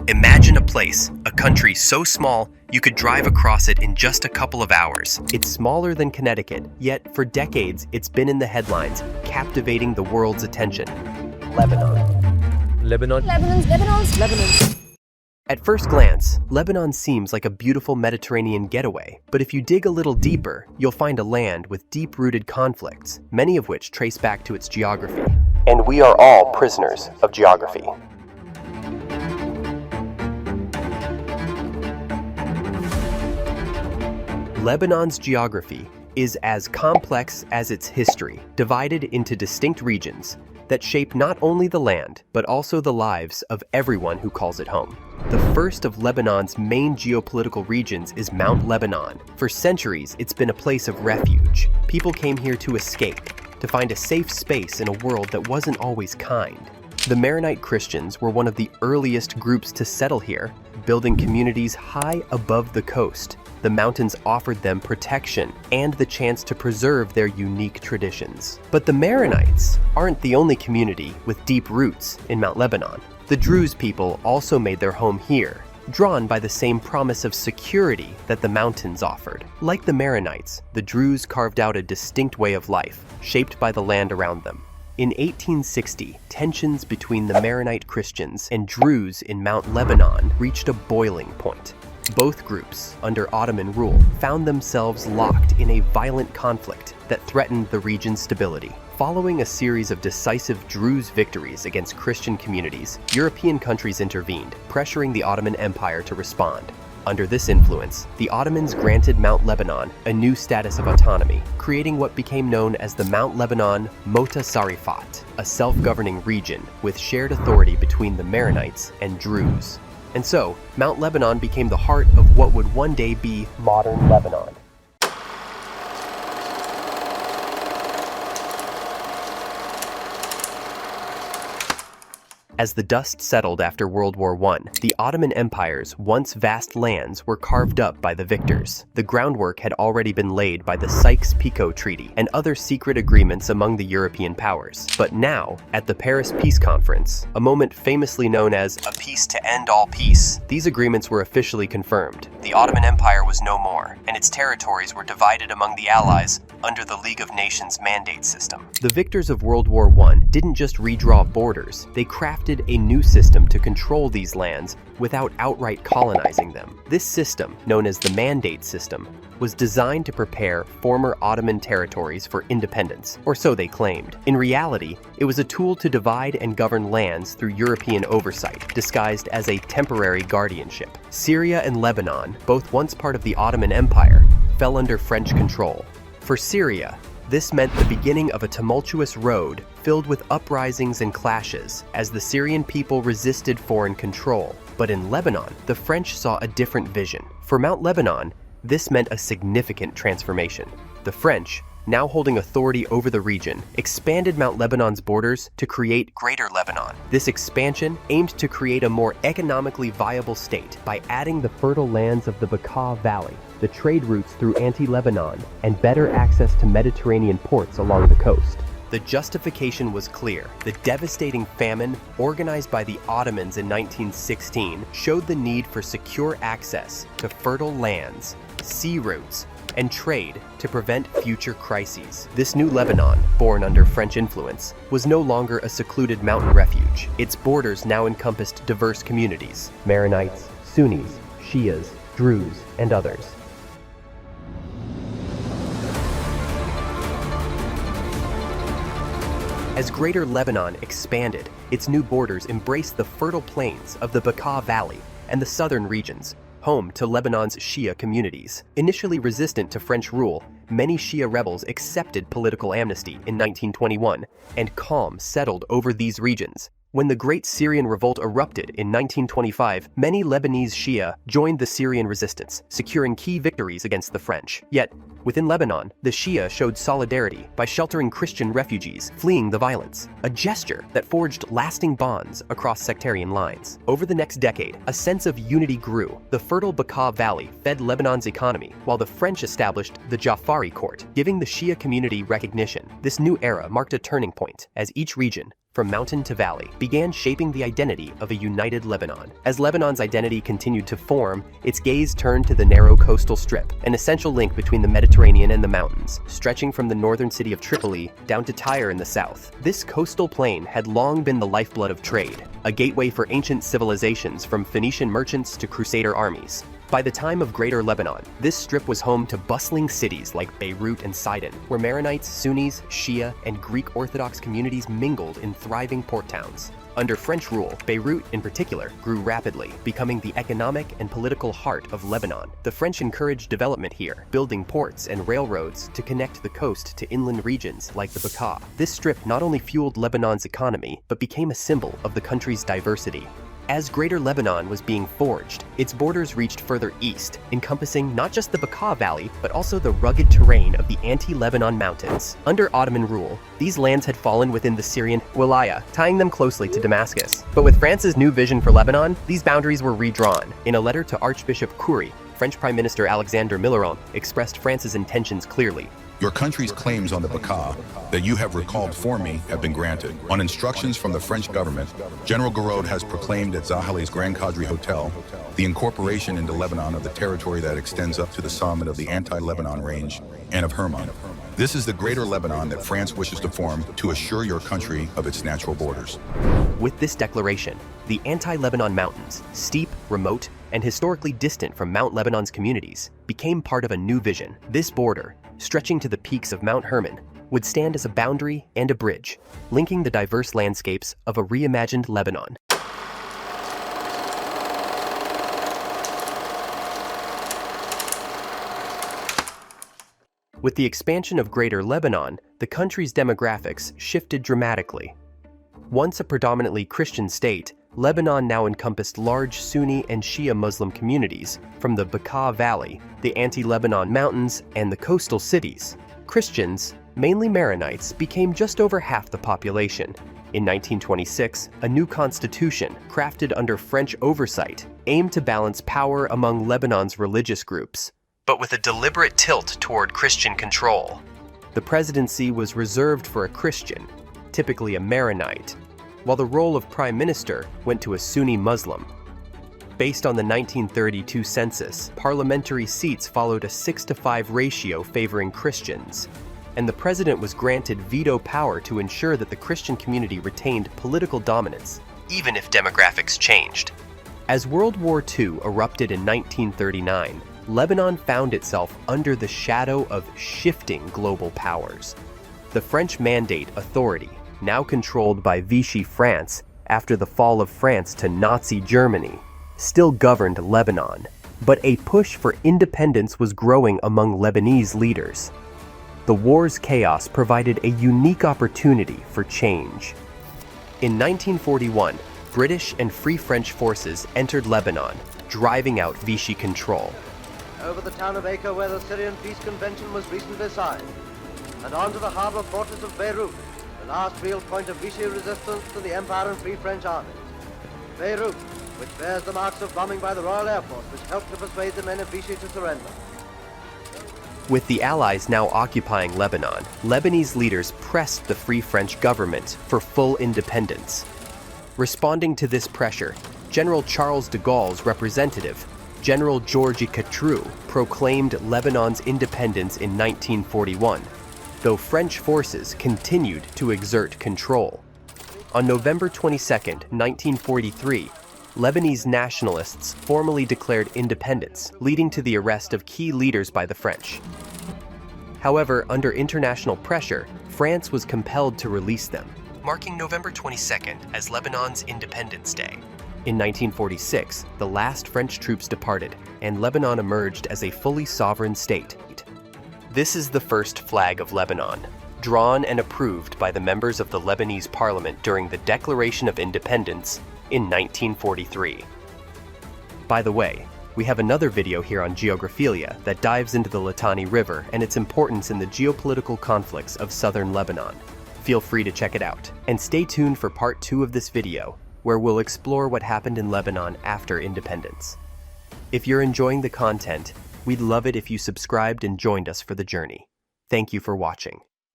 Imagine a place, a country so small you could drive across it in just a couple of hours. It's smaller than Connecticut, yet for decades it's been in the headlines, captivating the world's attention. Lebanon. Lebanon. At first glance, Lebanon seems like a beautiful Mediterranean getaway, but if you dig a little deeper, you'll find a land with deep-rooted conflicts, many of which trace back to its geography. And we are all prisoners of geography. Lebanon's geography is as complex as its history, divided into distinct regions that shape not only the land, but also the lives of everyone who calls it home. The first of Lebanon's main geopolitical regions is Mount Lebanon. For centuries, it's been a place of refuge. People came here to escape, to find a safe space in a world that wasn't always kind. The Maronite Christians were one of the earliest groups to settle here, building communities high above the coast. The mountains offered them protection and the chance to preserve their unique traditions. But the Maronites aren't the only community with deep roots in Mount Lebanon. The Druze people also made their home here, drawn by the same promise of security that the mountains offered. Like the Maronites, the Druze carved out a distinct way of life, shaped by the land around them. In 1860, tensions between the Maronite Christians and Druze in Mount Lebanon reached a boiling point. Both groups, under Ottoman rule, found themselves locked in a violent conflict that threatened the region's stability. Following a series of decisive Druze victories against Christian communities, European countries intervened, pressuring the Ottoman Empire to respond. Under this influence, the Ottomans granted Mount Lebanon a new status of autonomy, creating what became known as the Mount Lebanon Mutasarrifat, a self-governing region with shared authority between the Maronites and Druze. And so, Mount Lebanon became the heart of what would one day be modern Lebanon. As the dust settled after World War I, the Ottoman Empire's once vast lands were carved up by the victors. The groundwork had already been laid by the Sykes-Picot Treaty and other secret agreements among the European powers. But now, at the Paris Peace Conference, a moment famously known as a peace to end all peace, these agreements were officially confirmed. The Ottoman Empire was no more, and its territories were divided among the Allies under the League of Nations mandate system. The victors of World War I didn't just redraw borders, they crafted a new system to control these lands without outright colonizing them. This system, known as the Mandate System, was designed to prepare former Ottoman territories for independence, or so they claimed. In reality, it was a tool to divide and govern lands through European oversight, disguised as a temporary guardianship. Syria and Lebanon, both once part of the Ottoman Empire, fell under French control. For Syria, this meant the beginning of a tumultuous road filled with uprisings and clashes as the Syrian people resisted foreign control. But in Lebanon, the French saw a different vision. For Mount Lebanon, this meant a significant transformation. The French, now holding authority over the region, expanded Mount Lebanon's borders to create Greater Lebanon. This expansion aimed to create a more economically viable state by adding the fertile lands of the Bekaa Valley, the trade routes through Anti-Lebanon, and better access to Mediterranean ports along the coast. The justification was clear. The devastating famine, organized by the Ottomans in 1916, showed the need for secure access to fertile lands, sea routes, and trade to prevent future crises. This new Lebanon, born under French influence, was no longer a secluded mountain refuge. Its borders now encompassed diverse communities: Maronites, Sunnis, Shias, Druze, and others. As Greater Lebanon expanded, its new borders embraced the fertile plains of the Bekaa Valley and the southern regions, home to Lebanon's Shia communities. Initially resistant to French rule, many Shia rebels accepted political amnesty in 1921, and calm settled over these regions. When the Great Syrian Revolt erupted in 1925, many Lebanese Shia joined the Syrian resistance, securing key victories against the French. Yet, within Lebanon, the Shia showed solidarity by sheltering Christian refugees fleeing the violence, a gesture that forged lasting bonds across sectarian lines. Over the next decade, a sense of unity grew. The fertile Bekaa Valley fed Lebanon's economy, while the French established the Jafari Court, giving the Shia community recognition. This new era marked a turning point, as each region, from mountain to valley, began shaping the identity of a united Lebanon. As Lebanon's identity continued to form, its gaze turned to the narrow coastal strip, an essential link between the Mediterranean and the mountains, stretching from the northern city of Tripoli down to Tyre in the south. This coastal plain had long been the lifeblood of trade, a gateway for ancient civilizations from Phoenician merchants to Crusader armies. By the time of Greater Lebanon, this strip was home to bustling cities like Beirut and Sidon, where Maronites, Sunnis, Shia, and Greek Orthodox communities mingled in thriving port towns. Under French rule, Beirut in particular grew rapidly, becoming the economic and political heart of Lebanon. The French encouraged development here, building ports and railroads to connect the coast to inland regions like the Bekaa. This strip not only fueled Lebanon's economy, but became a symbol of the country's diversity. As Greater Lebanon was being forged, its borders reached further east, encompassing not just the Bekaa Valley, but also the rugged terrain of the Anti-Lebanon Mountains. Under Ottoman rule, these lands had fallen within the Syrian wilaya, tying them closely to Damascus. But with France's new vision for Lebanon, these boundaries were redrawn. In a letter to Archbishop Curie, French Prime Minister Alexander Millerand expressed France's intentions clearly. Your country's claims on the Bekaa that you have recalled for me have been granted. On instructions from the French government, General Gouraud has proclaimed at Zahali's Grand Qadri Hotel the incorporation into Lebanon of the territory that extends up to the summit of the Anti-Lebanon range and of Hermon. This is the Greater Lebanon that France wishes to form to assure your country of its natural borders. With this declaration, the Anti-Lebanon Mountains, steep, remote, and historically distant from Mount Lebanon's communities, became part of a new vision. This border, stretching to the peaks of Mount Hermon, would stand as a boundary and a bridge, linking the diverse landscapes of a reimagined Lebanon. With the expansion of Greater Lebanon, the country's demographics shifted dramatically. Once a predominantly Christian state, Lebanon now encompassed large Sunni and Shia Muslim communities from the Bekaa Valley, the Anti-Lebanon Mountains, and the coastal cities. Christians, mainly Maronites, became just over half the population. In 1926, a new constitution, crafted under French oversight, aimed to balance power among Lebanon's religious groups, but with a deliberate tilt toward Christian control. The presidency was reserved for a Christian, typically a Maronite, while the role of prime minister went to a Sunni Muslim. Based on the 1932 census, parliamentary seats followed a 6-to-5 ratio favoring Christians, and the president was granted veto power to ensure that the Christian community retained political dominance, even if demographics changed. As World War II erupted in 1939, Lebanon found itself under the shadow of shifting global powers. The French Mandate authority, now controlled by Vichy France after the fall of France to Nazi Germany, still governed Lebanon, but a push for independence was growing among Lebanese leaders. The war's chaos provided a unique opportunity for change. In 1941, British and Free French forces entered Lebanon, driving out Vichy control. Over the town of Acre, where the Syrian Peace Convention was recently signed, and on to the harbour fortress of Beirut, the last real point of Vichy resistance to the Empire and Free French armies. Beirut, which bears the marks of bombing by the Royal Air Force, which helped to persuade the men of Vichy to surrender. With the Allies now occupying Lebanon, Lebanese leaders pressed the Free French government for full independence. Responding to this pressure, General Charles de Gaulle's representative, General Georges Catroux, proclaimed Lebanon's independence in 1941, though French forces continued to exert control. On November 22, 1943, Lebanese nationalists formally declared independence, leading to the arrest of key leaders by the French. However, under international pressure, France was compelled to release them, marking November 22nd as Lebanon's Independence Day. In 1946, the last French troops departed, and Lebanon emerged as a fully sovereign state. This is the first flag of Lebanon, drawn and approved by the members of the Lebanese parliament during the Declaration of Independence in 1943. By the way, we have another video here on Geographilia that dives into the Litani River and its importance in the geopolitical conflicts of southern Lebanon. Feel free to check it out, and stay tuned for part 2 of this video, where we'll explore what happened in Lebanon after independence. If you're enjoying the content, we'd love it if you subscribed and joined us for the journey. Thank you for watching.